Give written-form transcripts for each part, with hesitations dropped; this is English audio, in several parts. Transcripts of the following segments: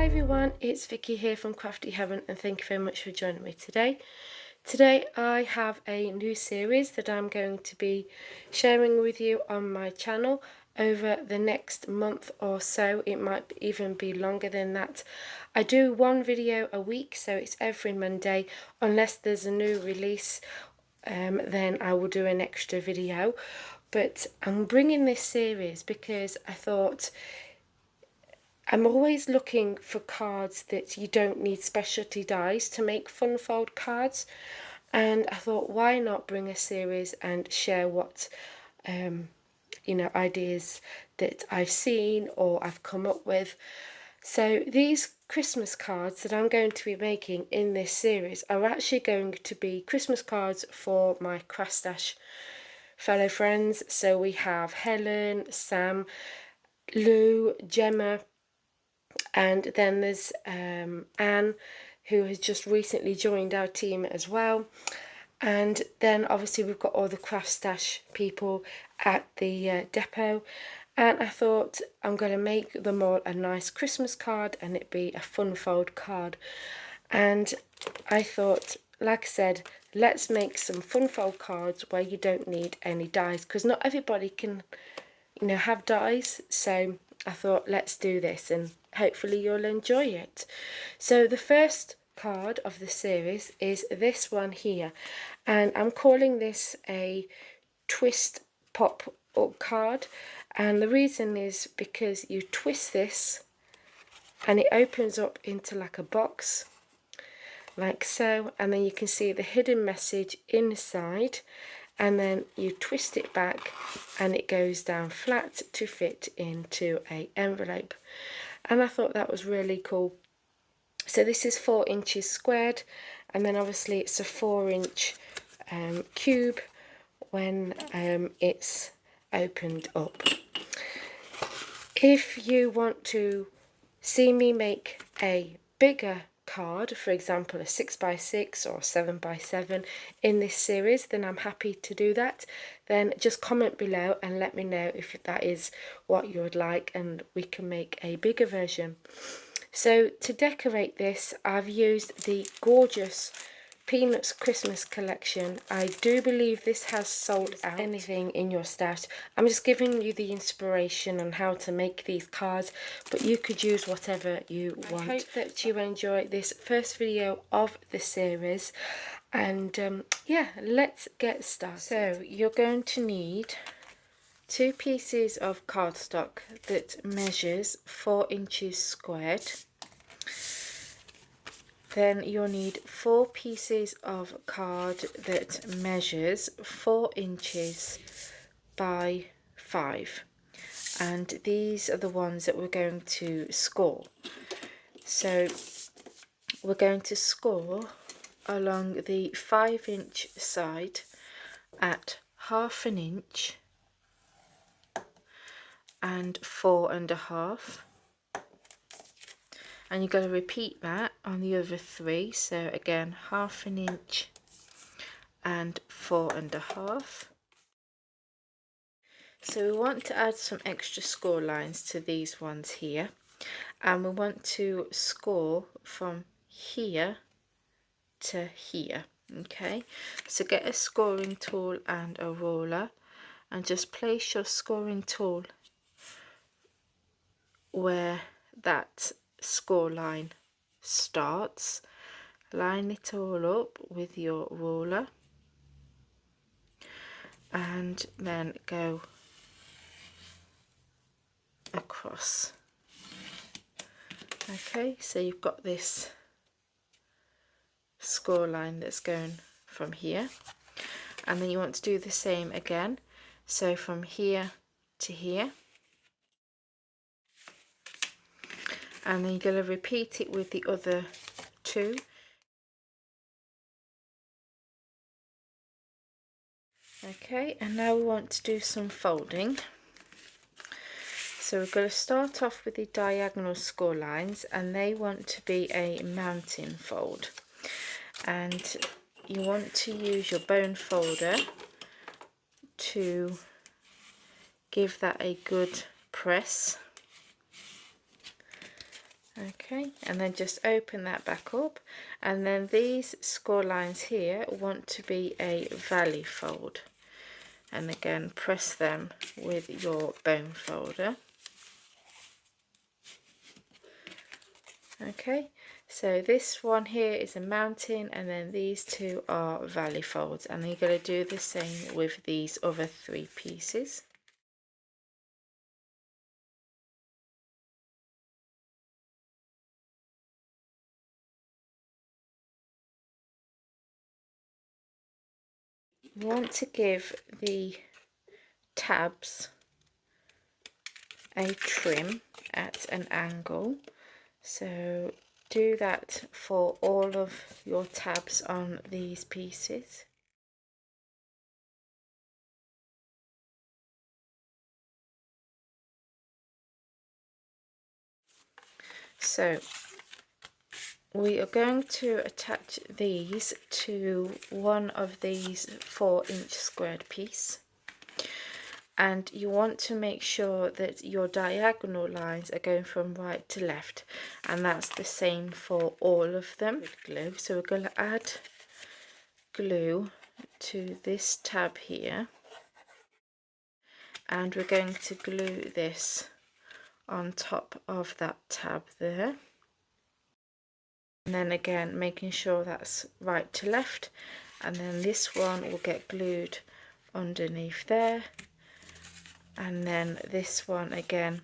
everyone, it's Vicky here from Crafty Heaven and thank you very much for joining me today. Today I have a new series that I'm going to be sharing with you on my channel over the next month or so. It might even be longer than that. I do one video a week, so it's every Monday. Unless there's a new release, then I will do an extra video. But I'm bringing this series because I thought I'm always looking for cards that you don't need specialty dies to make fun fold cards, and I thought, why not bring a series and share what ideas that I've seen or I've come up with. So these Christmas cards that I'm going to be making in this series are actually going to be Christmas cards for my Craftstash fellow friends. So we have Helen, Sam, Lou, Gemma, and then there's Anne, who has just recently joined our team as well. And then obviously we've got all the Craftstash people at the depot. And I thought I'm going to make them all a nice Christmas card and it be a fun fold card. And I thought, like I said, let's make some fun fold cards where you don't need any dies, because not everybody can, have dies. So I thought, let's do this and hopefully you'll enjoy it. So the first card of the series is this one here, and I'm calling this a twist pop up card, and the reason is because you twist this and it opens up into like a box like so, and then you can see the hidden message inside, and then you twist it back and it goes down flat to fit into an envelope. And I thought that was really cool. So this is 4 inches squared, and then obviously it's a 4-inch cube when it's opened up. If you want to see me make a bigger card, for example a 6x6 or 7x7 in this series, then I'm happy to do that. Then just comment below and let me know if that is what you would like, and we can make a bigger version. So to decorate this, I've used the gorgeous Peanuts Christmas collection. I do believe this has sold out. Anything in your stash. I'm just giving you the inspiration on how to make these cards, but you could use whatever you want. I hope that you enjoy this first video of the series, and yeah, let's get started. So you're going to need 2 pieces of cardstock that measures 4 inches squared. Then you'll need 4 pieces of card that measures 4 inches by 5. And these are the ones that we're going to score. So we're going to score along the 5-inch side at 1/2 inch and 4.5. And you've got to repeat that on the other 3. So again, 1/2 inch and 4.5. So we want to add some extra score lines to these ones here, and we want to score from here to here. Okay, so get a scoring tool and a ruler and just place your scoring tool where that score line starts. Line it all up with your ruler and then go across. Okay, so you've got this score line that's going from here, and then you want to do the same again, so from here to here, and then you're going to repeat it with the other 2. Okay, and now we want to do some folding. So we're going to start off with the diagonal score lines, and they want to be a mountain fold, and you want to use your bone folder to give that a good press. Okay, and then just open that back up, and then these score lines here want to be a valley fold, and again press them with your bone folder. Okay, so this one here is a mountain, and then these two are valley folds, and you're going to do the same with these other 3 pieces. You want to give the tabs a trim at an angle, so do that for all of your tabs on these pieces. So we are going to attach these to one of these 4-inch squared piece, and you want to make sure that your diagonal lines are going from right to left, and that's the same for all of them. With glue, so we're going to add glue to this tab here, and we're going to glue this on top of that tab there, and then again making sure that's right to left, and then this one will get glued underneath there, and then this one again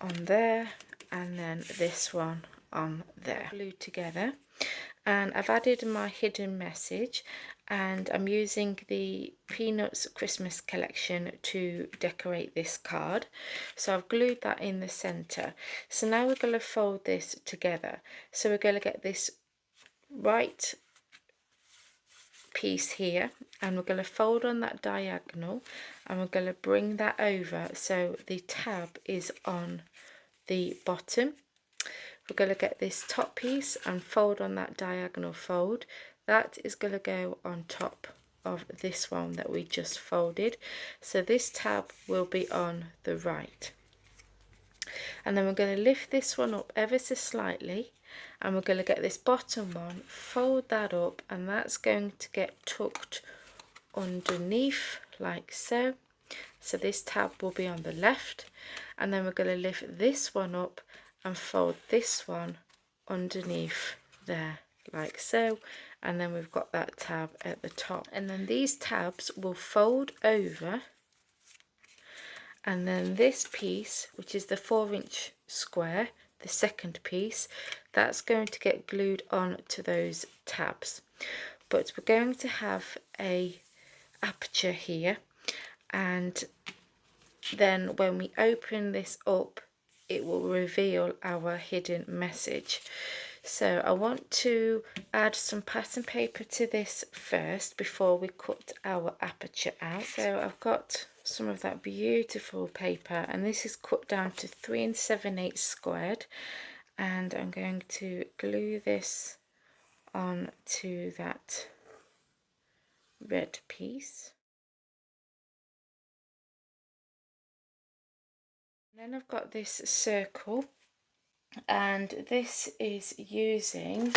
on there, and then this one on there, glued together. And I've added my hidden message, and I'm using the Peanuts Christmas collection to decorate this card. So I've glued that in the center. So now we're going to fold this together. So we're going to get this right piece here, and we're going to fold on that diagonal, and we're going to bring that over so the tab is on the bottom. We're going to get this top piece and fold on that diagonal fold. That is going to go on top of this one that we just folded. So this tab will be on the right. And then we're going to lift this one up ever so slightly, and we're going to get this bottom one, fold that up, and that's going to get tucked underneath like so. So this tab will be on the left, and then we're going to lift this one up and fold this one underneath there like so, and then we've got that tab at the top. And then these tabs will fold over, and then this piece, which is the 4-inch square, the second piece, that's going to get glued on to those tabs. But we're going to have a aperture here, and then when we open this up, it will reveal our hidden message. So I want to add some pattern paper to this first before we cut our aperture out. So I've got some of that beautiful paper, and this is cut down to 3 7/8 squared, and I'm going to glue this on to that red piece. Then I've got this circle, and this is using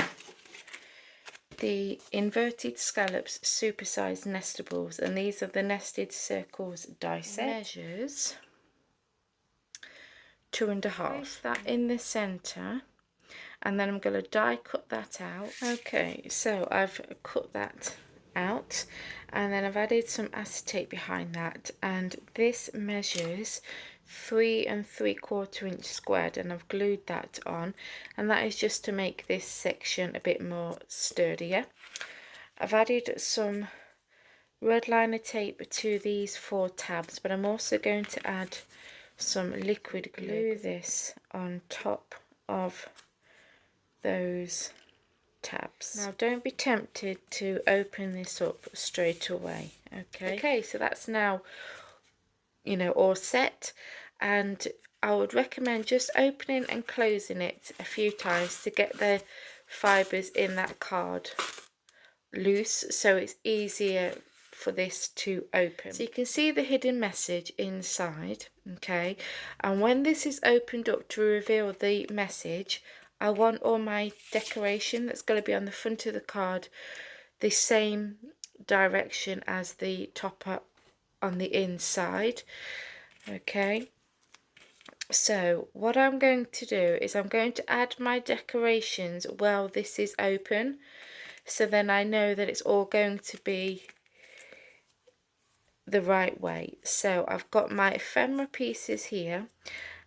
the Inverted Scallops Supersized Nestables, and these are the nested circles die set. Measures 2.5. Place that in the center, and then I'm going to die cut that out. Okay, so I've cut that out, and then I've added some acetate behind that, and this measures 3 3/4 inch squared, and I've glued that on, and that is just to make this section a bit more sturdier. I've added some red liner tape to these 4 tabs, but I'm also going to add some liquid glue this on top of those tabs. Now don't be tempted to open this up straight away. Okay, so that's now, you know, all set, and I would recommend just opening and closing it a few times to get the fibres in that card loose, so it's easier for this to open. So you can see the hidden message inside, okay? And when this is opened up to reveal the message, I want all my decoration that's going to be on the front of the card the same direction as the topper on the inside, okay? So what I'm going to do is I'm going to add my decorations while this is open, so then I know that it's all going to be the right way. So I've got my ephemera pieces here,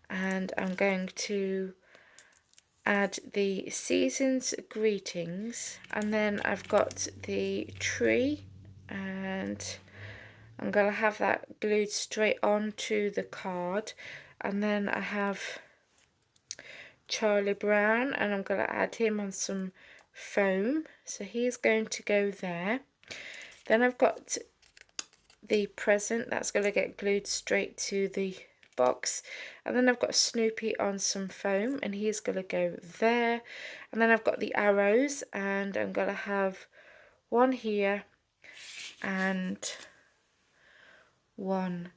and I'm going to add the season's greetings, and then I've got the tree, and I'm going to have that glued straight onto the card. And then I have Charlie Brown, and I'm going to add him on some foam, so he's going to go there. Then I've got the present that's going to get glued straight to the box, and then I've got Snoopy on some foam, and he's going to go there. And then I've got the arrows, and I'm going to have one here and one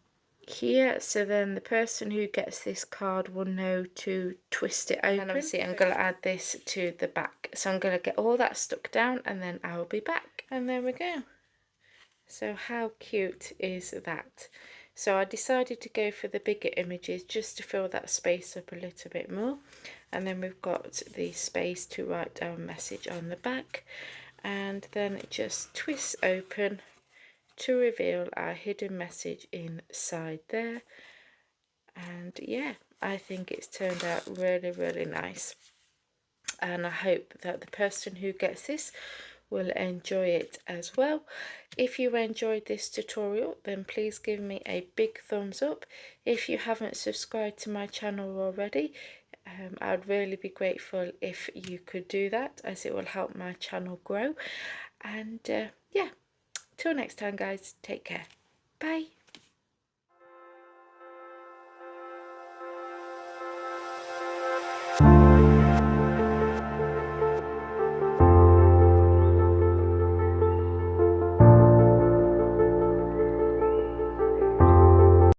here, so then the person who gets this card will know to twist it open. And obviously I'm going to add this to the back, so I'm going to get all that stuck down, and then I'll be back. And there we go. So how cute is that? So I decided to go for the bigger images just to fill that space up a little bit more. And then we've got the space to write down message on the back, and then it just twists open to reveal our hidden message inside there. And yeah, I think it's turned out really, really nice, and I hope that the person who gets this will enjoy it as well. If you enjoyed this tutorial, then please give me a big thumbs up. If you haven't subscribed to my channel already, I'd really be grateful if you could do that, as it will help my channel grow. And yeah, till next time guys, take care. Bye.